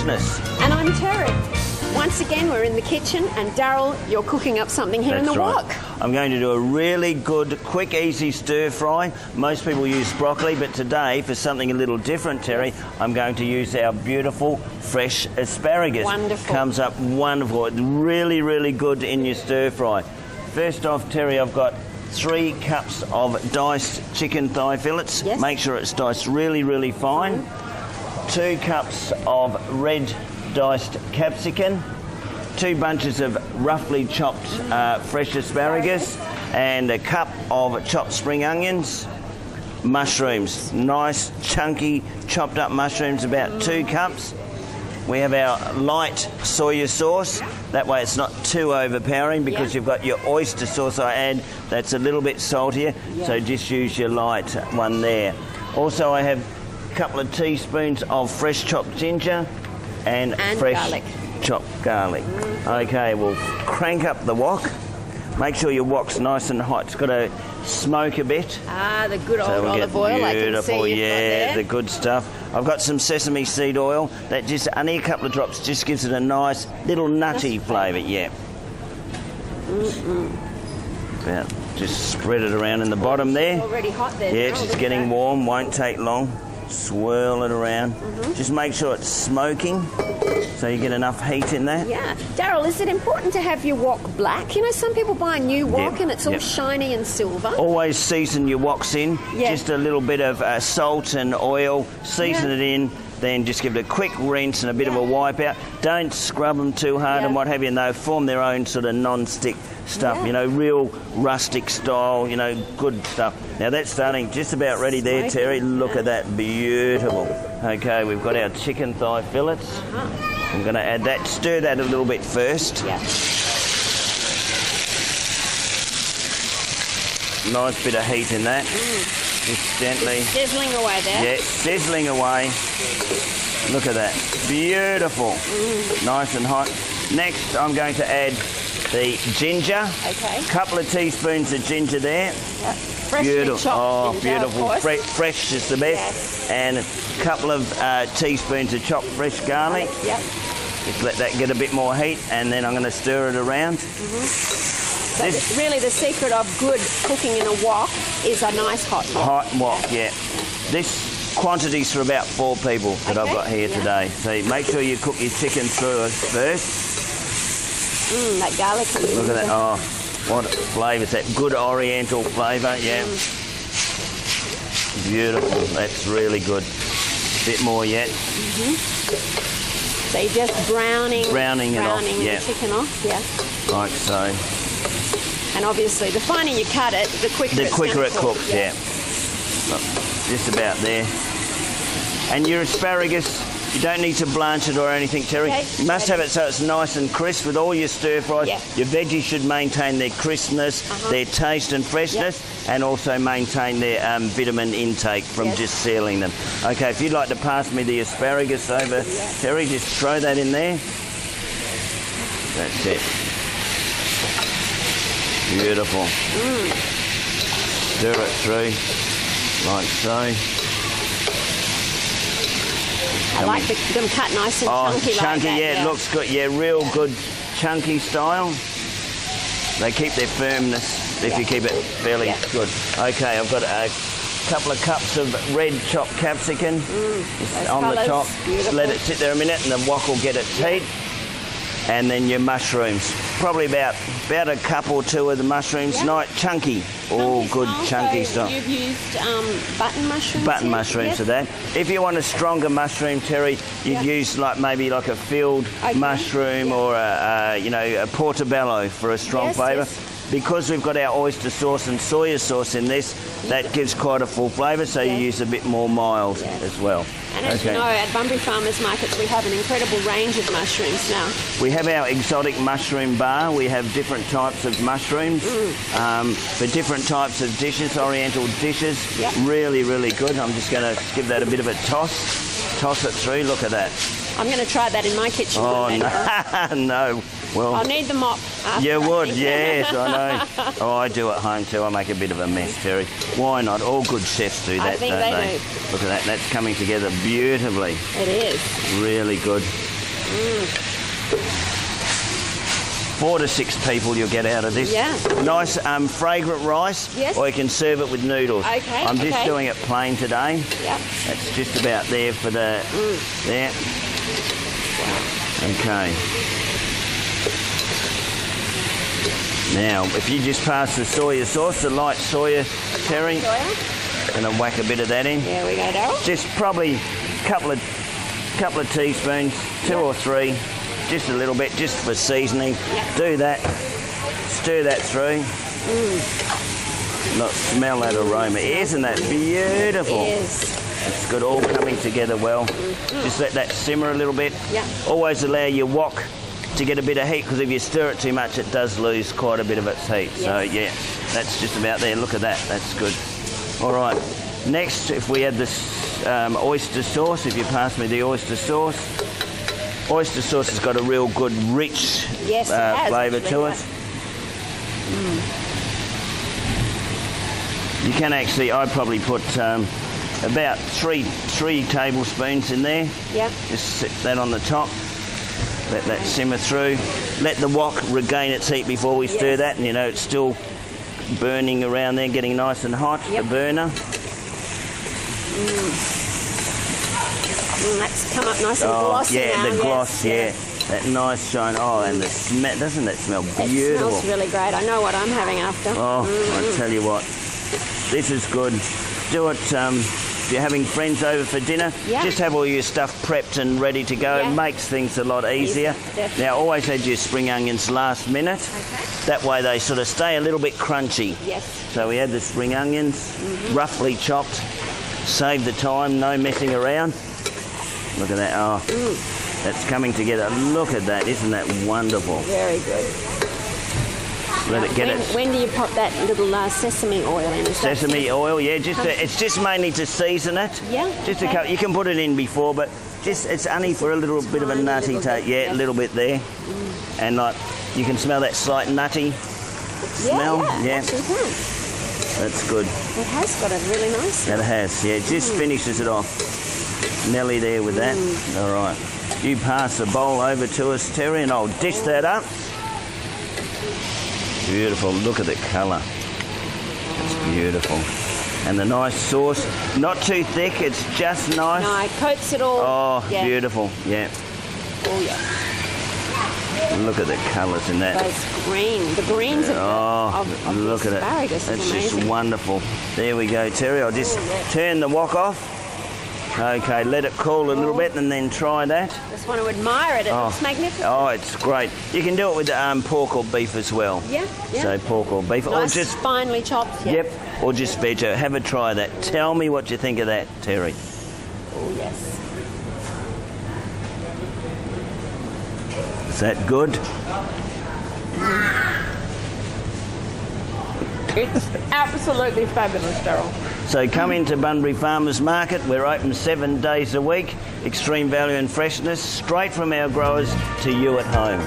freshness. And I'm Terry. Once again, we're in the kitchen, and Daryl, you're cooking up something here in the wok. I'm going to do a really good, quick, easy stir fry. Most people use broccoli, but today, for something a little different, Terry, I'm going to use our beautiful fresh asparagus. Wonderful. Comes up wonderful. It's really, really good in your stir fry. First off, Terry, I've got 3 cups of diced chicken thigh fillets. Yes. Make sure it's diced really, really fine. 2 cups of red diced capsicum, 2 bunches of roughly chopped fresh asparagus, and a cup of chopped spring onions, mushrooms, nice chunky chopped up mushrooms, about 2 cups. We have our light soya sauce. That way it's not too overpowering, because you've got your oyster sauce I add that's a little bit saltier, so just use your light one there. Also, I have a couple of teaspoons of fresh chopped ginger and fresh garlic. Chopped garlic. Okay, we'll crank up the wok. Make sure your wok's nice and hot. It's got to smoke a bit. Ah, the good old So we'll olive get oil. beautiful, I can see you've got there. the good stuff. I've got some sesame seed oil. That just, only a couple of drops, just gives it a nice little nutty flavour. Yeah. About, just spread it around in the bottom there. Already hot there. Yeah, it's getting warm. Won't take long. Swirl it around. Just make sure it's smoking, so you get enough heat in that. Yeah. Daryl, is it important to have your wok black? You know, some people buy a new wok and it's all shiny and silver. Always season your woks in. Just a little bit of salt and oil. Season it in. Then just give it a quick rinse and a bit of a wipe out. Don't scrub them too hard and what have you. And they'll form their own sort of non-stick stuff. You know, real rustic style, you know, good stuff. Now that's starting just about ready there, Terry. Look at that, beautiful. Okay, we've got our chicken thigh fillets. I'm going to add that, stir that a little bit first. Nice bit of heat in that. Just gently. It's sizzling away there. Yeah, sizzling away. Look at that. Beautiful. Nice and hot. Next, I'm going to add the ginger. Okay. Couple of teaspoons of ginger there. Beautiful. Oh, beautiful. Fresh is the best. And a couple of teaspoons of chopped fresh garlic. Just let that get a bit more heat, and then I'm going to stir it around. So really the secret of good cooking in a wok is a nice hot wok. Hot wok, yeah. This quantity's for about 4 people that I've got here today. So make sure you cook your chicken through it first. That garlic. Look at that. Oh, what a flavour. It's that good oriental flavour, Beautiful. That's really good. Bit more yet. So you're just browning it off, the chicken off, like so. And obviously, the finer you cut it, the quicker it cooks, Look, just about there. And your asparagus, you don't need to blanch it or anything, Terry. You must have it so it's nice and crisp with all your stir fries. Your veggies should maintain their crispness, their taste and freshness, and also maintain their vitamin intake from just sealing them. Okay, if you'd like to pass me the asparagus over, Terry, just throw that in there. That's it. Beautiful. Stir it through, like so. I like them cut nice and chunky like that. It looks good. Yeah, real good chunky style. They keep their firmness if you keep it fairly good. Okay, I've got a couple of cups of red chopped capsicum on the top. Just let it sit there a minute and the wok will get its heat. And then your mushrooms. Probably about a cup or 2 of the mushrooms. Nice, chunky. All good chunky stuff. You've used button mushrooms? Button mushrooms for that. If you want a stronger mushroom, Terry, you'd use maybe like a field mushroom or a portobello for a strong flavour. Because we've got our oyster sauce and soya sauce in this, that gives quite a full flavour, so you use a bit more mild as well. And as you know, at Bunbury Farmers Markets, we have an incredible range of mushrooms now. We have our exotic mushroom bar. We have different types of mushrooms for different types of dishes, oriental dishes. Really, really good. I'm just going to give that a bit of a toss. Toss it through. Look at that. I'm going to try that in my kitchen. Oh, no. No. Well, I'll need the mop. You would, yes, I know. Oh, I do at home too. I make a bit of a mess, Terry. Why not? All good chefs do that, I think don't they do. Look at that. That's coming together beautifully. It is. Really good. 4 to 6 people you'll get out of this. Yeah. Nice fragrant rice. Yes. Or you can serve it with noodles. Okay. I'm just doing it plain today. Yep. That's just about there for the... There. Okay. Now, if you just pass the soya sauce, the light soya, Terry, and then whack a bit of that in. There we go, Daryl. Just probably a couple of teaspoons, 2 or 3, just a little bit, just for seasoning. Do that, stir that through. Look, smell that aroma. Isn't that beautiful? It is. It's good, all coming together well. Just let that simmer a little bit. Yeah. Always allow your wok to get a bit of heat, because if you stir it too much, it does lose quite a bit of its heat. Yes. So yeah, that's just about there. Look at that, that's good. All right, next, if we add this oyster sauce, if you pass me the oyster sauce. Oyster sauce has got a real good, rich flavour to it. You can actually, I'd probably put about three tablespoons in there. Yep. Just set that on the top. Let that simmer through. Let the wok regain its heat before we stir that, and you know it's still burning around there, getting nice and hot, the burner. That's come up nice and glossy now. Yeah, the gloss, that nice shine. Oh, and the smell, doesn't that smell beautiful? It smells really great. I know what I'm having after. Oh, I tell you what, this is good. Do it if you're having friends over for dinner. Just have all your stuff prepped and ready to go. It makes things a lot easier. Now, always add your spring onions last minute. That way they sort of stay a little bit crunchy. Yes. So we add the spring onions, roughly chopped. Save the time, no messing around. Look at that. Oh, that's coming together. Look at that. Isn't that wonderful? Very good. Let it get it. When do you pop that little sesame oil in? Sesame oil, yeah. It's just mainly to season it. Yeah. Just a couple. You can put it in before, but it's only for a little bit of a nutty taste. Yeah, a little bit there. And like you can smell that slight nutty smell. Yeah. Actually can. That's good. It has got a really nice smell. It has. Yeah. It just finishes it off. Nelly there with that. All right. You pass the bowl over to us, Terry, and I'll dish that up. Beautiful. Look at the colour. It's beautiful. And the nice sauce. Not too thick. It's just nice. No, it coats it all. Oh, beautiful. Yeah. Oh, yeah. Look at the colours in that. Those green. The greens of look at it. Asparagus. That's just wonderful. There we go, Terry. I'll just turn the wok off. Okay, let it cool a little bit and then try that. Just want to admire it. It looks magnificent. Oh, it's great. You can do it with pork or beef as well. Yeah. So pork or beef. Nice, or just finely chopped. Yeah. Yep. Or just veg. Have a try of that. Tell me what you think of that, Terry. Oh, yes. Is that good? It's absolutely fabulous, Daryl. So come into Bunbury Farmers Market. We're open 7 days a week. Extreme value and freshness, straight from our growers to you at home.